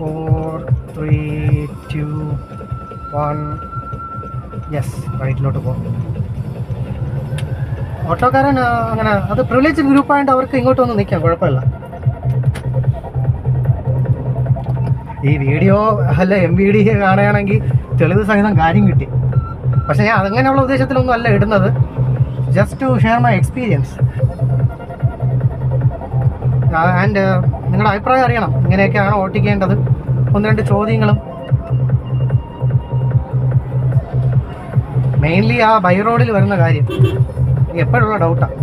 4, 3, 2, 1. Yes, റൈറ്റിലോട്ട് പോകും. ഓട്ടോക്കാരൻ അങ്ങനെ അത് പ്രിവിലേജ് ഗ്രൂപ്പായതുകൊണ്ട് അവർക്ക് ഇങ്ങോട്ടൊന്നും നിൽക്കാം, കുഴപ്പമില്ല. ഈ വീഡിയോ അല്ല MVD കാണുകയാണെങ്കിൽ തെളിവ് സഹിതം കാര്യം കിട്ടി. പക്ഷെ ഞാൻ അങ്ങനെയുള്ള ഉദ്ദേശത്തിലൊന്നും അല്ല ഇടുന്നത്. Just to share my experience. And നിങ്ങളുടെ അഭിപ്രായം അറിയണം, ഇങ്ങനെയൊക്കെയാണ് ഓട്ടിക്കേണ്ടത്. 1-2 ചോദ്യങ്ങളും. മെയിൻലി ആ ബൈ റോഡിൽ വരുന്ന കാര്യം എപ്പോഴുള്ള ഡൗട്ടാണ്.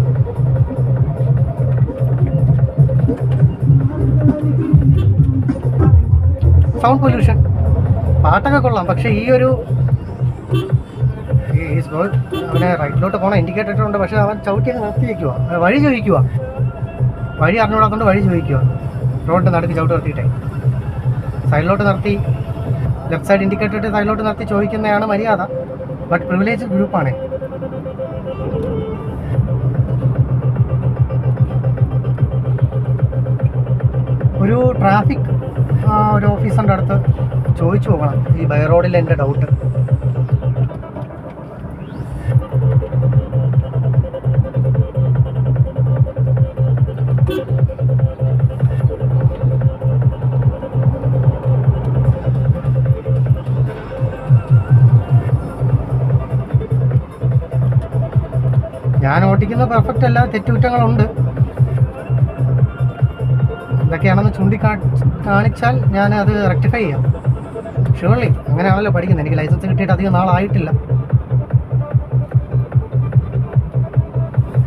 സൗണ്ട് പൊല്യൂഷൻ പാട്ടൊക്കെ കൊള്ളാം, പക്ഷേ ഈ ഒരു അവനെ റൈറ്റിലോട്ട് പോകണം, ഇൻഡിക്കേറ്റർ ഇട്ടുണ്ട്. പക്ഷെ അവൻ ചവിട്ടി നിർത്തി വയ്ക്കുക, വഴി ചോദിക്കുക. വഴി അറിഞ്ഞുകൂടാത്തോണ്ട് വഴി ചോദിക്കുക. റോഡിൻ്റെ നടുക്ക് ചവിട്ട് നിർത്തിയിട്ടേ സൈഡിലോട്ട് നിർത്തി, ലെഫ്റ്റ് സൈഡ് ഇൻഡിക്കേറ്റർ ഇട്ട് സൈഡിലോട്ട് നിർത്തി ചോദിക്കുന്നതാണ് മര്യാദ. ബട്ട് പ്രിവിലേജ് ഗ്രൂപ്പാണ്. ഒരു ട്രാഫിക് ഒരു ഓഫീസറിൻ്റെ അടുത്ത് ചോദിച്ചു പോകണം ഈ ബൈ റോഡിൽ എൻ്റെ ഡൗട്ട്. ഞാൻ ഓട്ടിക്കുന്ന പെർഫെക്റ്റ് അല്ല, തെറ്റുകുറ്റങ്ങളുണ്ട്. ഇതൊക്കെയാണെന്ന് കാണിച്ചാൽ ഞാൻ അത് റെക്ടിഫൈ ചെയ്യാം. ഷുവർലി അങ്ങനെയാണല്ലോ പഠിക്കുന്നത്. എനിക്ക് ലൈസൻസ് കിട്ടിയിട്ട് അധികം നാളായിട്ടില്ല.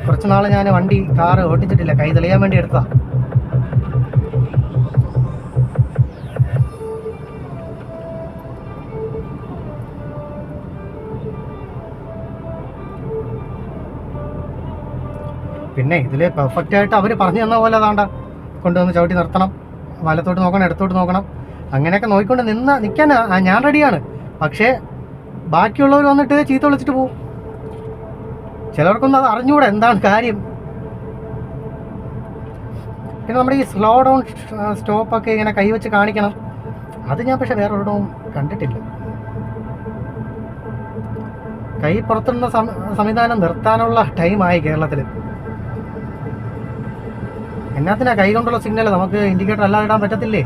കുറച്ച് നാൾ ഞാൻ കാറ് ഓട്ടിച്ചിട്ടില്ല, കൈ തെളിയാൻ വേണ്ടി എടുത്തതാ. പിന്നെ ഇതിൽ പെർഫെക്റ്റ് ആയിട്ട് അവർ പറഞ്ഞു തന്ന പോലെ അതാണ്ട കൊണ്ടുവന്ന് ചവിട്ടി നിർത്തണം, വലത്തോട്ട് നോക്കണം, ഇടത്തോട്ട് നോക്കണം, അങ്ങനെയൊക്കെ നോക്കിക്കൊണ്ട് നിൽക്കാൻ ഞാൻ റെഡിയാണ്. പക്ഷേ ബാക്കിയുള്ളവർ വന്നിട്ട് ചീത്ത വിളിച്ചിട്ട് പോകും. ചിലർക്കൊന്നും അത് അറിഞ്ഞുകൂടെ എന്താണ് കാര്യം. പിന്നെ നമ്മുടെ ഈ സ്ലോ ഡൗൺ സ്റ്റോപ്പൊക്കെ ഇങ്ങനെ കൈവച്ച് കാണിക്കണം, അത് ഞാൻ പക്ഷെ വേറെ ഒരിടവും കണ്ടിട്ടില്ല. കൈ പുറത്തുള്ള സംവിധാനം നിർത്താനുള്ള ടൈമായി കേരളത്തിൽ. എന്നാത്തിനാ കൈ കൊണ്ടുള്ള സിഗ്നൽ നമുക്ക് ഇൻഡിക്കേറ്റർ അല്ലാതെ ഇടാൻ പറ്റത്തില്ലേ?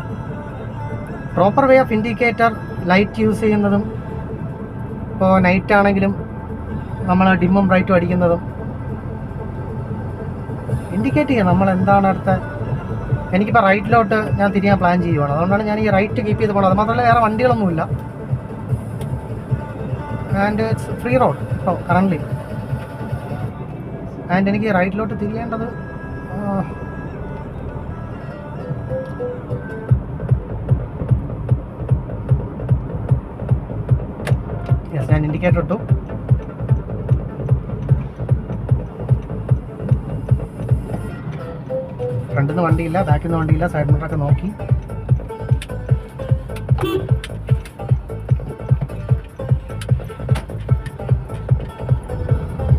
Proper way of indicator light use ചെയ്യുന്നതും, ഇപ്പോൾ നൈറ്റ് ആണെങ്കിലും നമ്മൾ ഡിമ്മും ബ്രൈറ്റും അടിക്കുന്നതും ഇൻഡിക്കേറ്റ് ചെയ്യാം നമ്മൾ എന്താണ് അടുത്ത. എനിക്കിപ്പോൾ റൈറ്റിലോട്ട് ഞാൻ തിരിയാൻ പ്ലാൻ ചെയ്യുവാണ്, അതുകൊണ്ടാണ് ഞാൻ ഈ റൈറ്റ് കീപ്പ് ചെയ്ത് പോകുന്നത്. അത് മാത്രമല്ല വേറെ വണ്ടികളൊന്നുമില്ല. ആൻഡ് ഇറ്റ്സ് ഫ്രീ റോഡ് ഇപ്പോൾ കറൻ്റ്ലി. ആൻഡ് എനിക്ക് റൈറ്റിലോട്ട് തിരിയേണ്ടത് ഞാൻ ഇൻഡിക്കേറ്റർ ഇട്ടു. ഫ്രണ്ടിൽ നിന്ന് വണ്ടിയില്ല, ബാക്കിൽ നിന്ന് വണ്ടിയില്ല, സൈഡ് മിററൊക്കെ നോക്കി.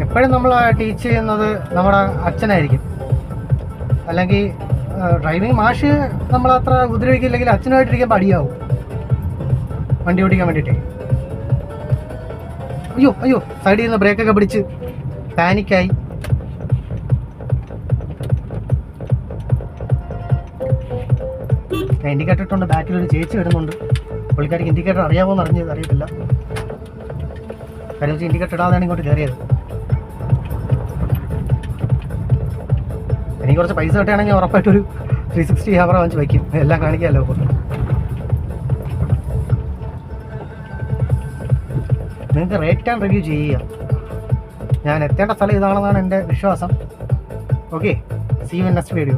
എപ്പോഴും നമ്മൾ ടീച്ച് ചെയ്യുന്നത് നമ്മുടെ അച്ഛനായിരിക്കും, അല്ലെങ്കിൽ ഡ്രൈവിംഗ് മാഷ് നമ്മളത്ര ഉപദ്രവിക്കില്ലെങ്കിൽ അച്ഛനുമായിട്ടിരിക്കുമ്പോൾ അടിയാവും വണ്ടി ഓടിക്കാൻ വേണ്ടിയിട്ടേ. അയ്യോ സൈഡിൽ നിന്ന് ബ്രേക്കൊക്കെ പിടിച്ച് പാനിക്കായി. ഞാൻ ഇൻഡിക്കേറ്റർ ഇട്ടുണ്ട്, ബാക്കിലൊരു ചേച്ചി വരുന്നുണ്ട്. പുള്ളിക്കാരിക്ക് ഇൻഡിക്കേറ്റർ അറിയാമോന്ന് അറിയത്തില്ല. കാര്യം വെച്ചാൽ ഇൻഡിക്കേറ്റർ ഇടാതെയാണ് ഇങ്ങോട്ട് കയറിയത്. എനിക്ക് കുറച്ച് പൈസ കിട്ടുകയാണെങ്കിൽ ഉറപ്പായിട്ടൊരു 360 ക്യാമറ വാങ്ങിച്ച് വയ്ക്കും, എല്ലാം കാണിക്കാമല്ലോ. നിങ്ങൾക്ക് റേറ്റ് ആൻഡ് റിവ്യൂ ചെയ്യുക. ഞാൻ എത്തേണ്ട സ്ഥലം ഇതാണെന്നാണ് എൻ്റെ വിശ്വാസം. Okay, see you in next video.